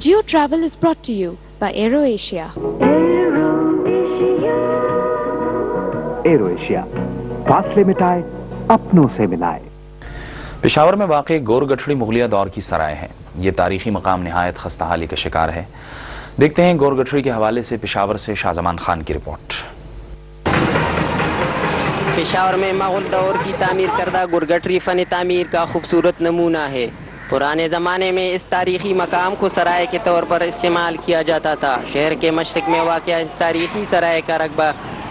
Geo Travel is brought to you by AeroAsia. AeroAsia, फासले मिटाए अपनों से मिलाए। पेशावर में वाक़ गोर गठड़ी मुगलिया दौर की सराय है। ये तारीखी मकाम निहायत खस्ताहाली का शिकार है। देखते हैं गोर गठड़ी के हवाले से पेशावर से शाहजमान खान की रिपोर्ट। पेशावर में मुगल दौर की तामीर करदा गोरगठरी फ़न तामीर का खूबसूरत नमूना है। पुराने ज़माने में इस तारीखी मकाम को सराय के तौर पर इस्तेमाल किया जाता था। शहर के मशरक़ में वाक़या इस तारीखी सराय का रकबा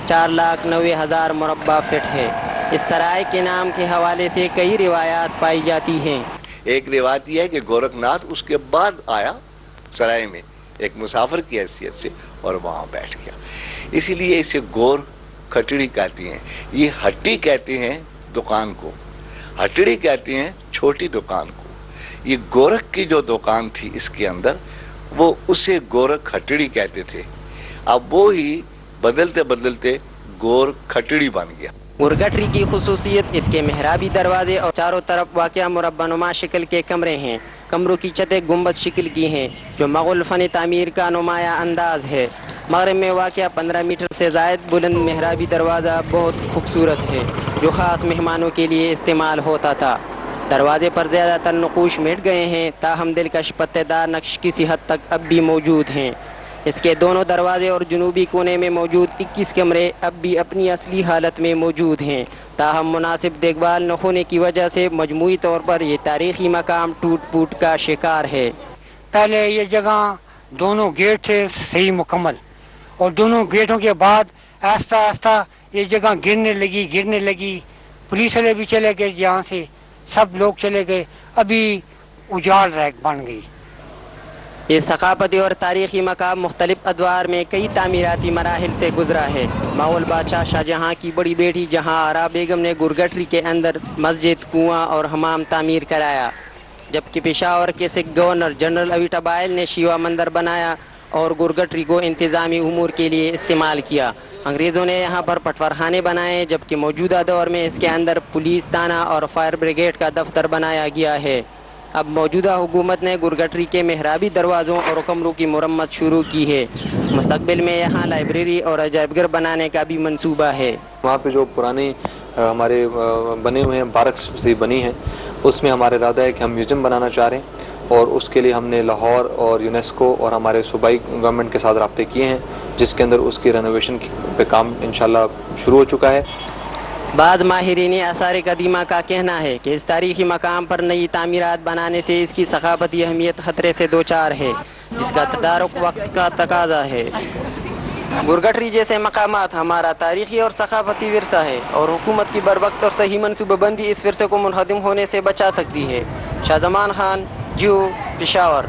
4,90,000 मुरब्बा फीट है। इस सराय के नाम के हवाले से कई रिवायात पाई जाती हैं। एक रिवायत यह है कि गोरखनाथ उसके बाद आया सराय में एक मुसाफिर की हैसियत से और वहाँ बैठ गया, इसीलिए इसे गोर खटड़ी कहती हैं। ये हट्टी कहते हैं दुकान को, हटड़ी कहते हैं छोटी दुकान को। ये गोरख की जो दुकान थी इसके अंदर, वो उसे गोरख हटड़ी कहते थे। अब वो ही बदलते बदलते गोर खटड़ी बन गया। गोरगठरी की खुसूसियत इसके मेहराबी दरवाजे और चारों तरफ वाक़या मुरब्बानुमा शक्ल के कमरे हैं। कमरों की छतें गुंबद शक्ल की हैं, जो मुग़ल फ़न तामीर का नुमाया अंदाज है। मग़रिब में वाक़या 15 मीटर से ज़ायद बुलंद मेहराबी दरवाज़ा बहुत खूबसूरत है, जो ख़ास मेहमानों के लिए इस्तेमाल होता था। दरवाजे पर ज़्यादातर नक़ूश मिट गए हैं, ताहम दिलकश पत्तेदार नक्श किसी हद तक अब भी मौजूद हैं। इसके दोनों दरवाजे और जनूबी कोने में मौजूद 21 कमरे अब भी अपनी असली हालत में मौजूद हैं। ताहम मुनासिब देखभाल न होने की वजह से मजमूई तौर पर ये तारीखी मकाम टूट फूट का शिकार है। पहले ये जगह दोनों गेट थे सही मुकम्मल, और दोनों गेटों के बाद आहिस्ता आहिस्ता ये जगह गिरने लगी। पुलिस वाले भी चले गए, यहाँ से सब लोग चले गए, अभी उजाड़ रैक बन गई। ये सकाफती और तारीखी मकाम मुख्तलिफ अदवार में कई तामीराती मराहिल से गुजरा है। मुग़ल बादशाह शाहजहाँ की बड़ी बेटी जहाँ आरा बेगम ने गोरगठरी के अंदर मस्जिद, कुआं और हमाम तामीर कराया, जबकि पेशावर के सिख गवर्नर जनरल अवीटाबाइल ने शिवा मंदिर बनाया और गोरगठरी को इंतज़ामी उमूर के लिए इस्तेमाल किया। अंग्रेज़ों ने यहाँ पर पटवारखाने बनाए, जबकि मौजूदा दौर में इसके अंदर पुलिस थाना और फायर ब्रिगेड का दफ्तर बनाया गया है। अब मौजूदा हुकूमत ने गोरगठरी के मेहराबी दरवाज़ों और कमरों की मुरम्मत शुरू की है। मुस्तकबिल में यहाँ लाइब्रेरी और अजायबघर बनाने का भी मंसूबा है। वहाँ पे जो पुराने हमारे बने हुए हैं बारक्स सी बनी हैं, उसमें हमारा इरादा है कि हम म्यूज़ियम बनाना चाह रहे हैं, और उसके लिए हमने लाहौर और यूनेस्को और हमारे सूबाई गवर्नमेंट के साथ राब्ते किए हैं, जिसके अंदर उसकी रेनोवेशन पे काम इंशाल्लाह शुरू हो चुका है। बाद माहिरीन आसार कदीमा का कहना है कि इस तारीखी मकाम पर नई तामीरात बनाने से इसकी सकाफती अहमियत खतरे से दो चार है, जिसका तदारुक वक्त का तकाजा है। गोरगठरी जैसे मकामात हमारा तारीखी और सकाफती विरसा है, और हुकूमत की बरवक्त और सही मनसूबाबंदी इस विरसे को मुनहदम होने से बचा सकती है। शाहजमान खान, जियो, पेशावर।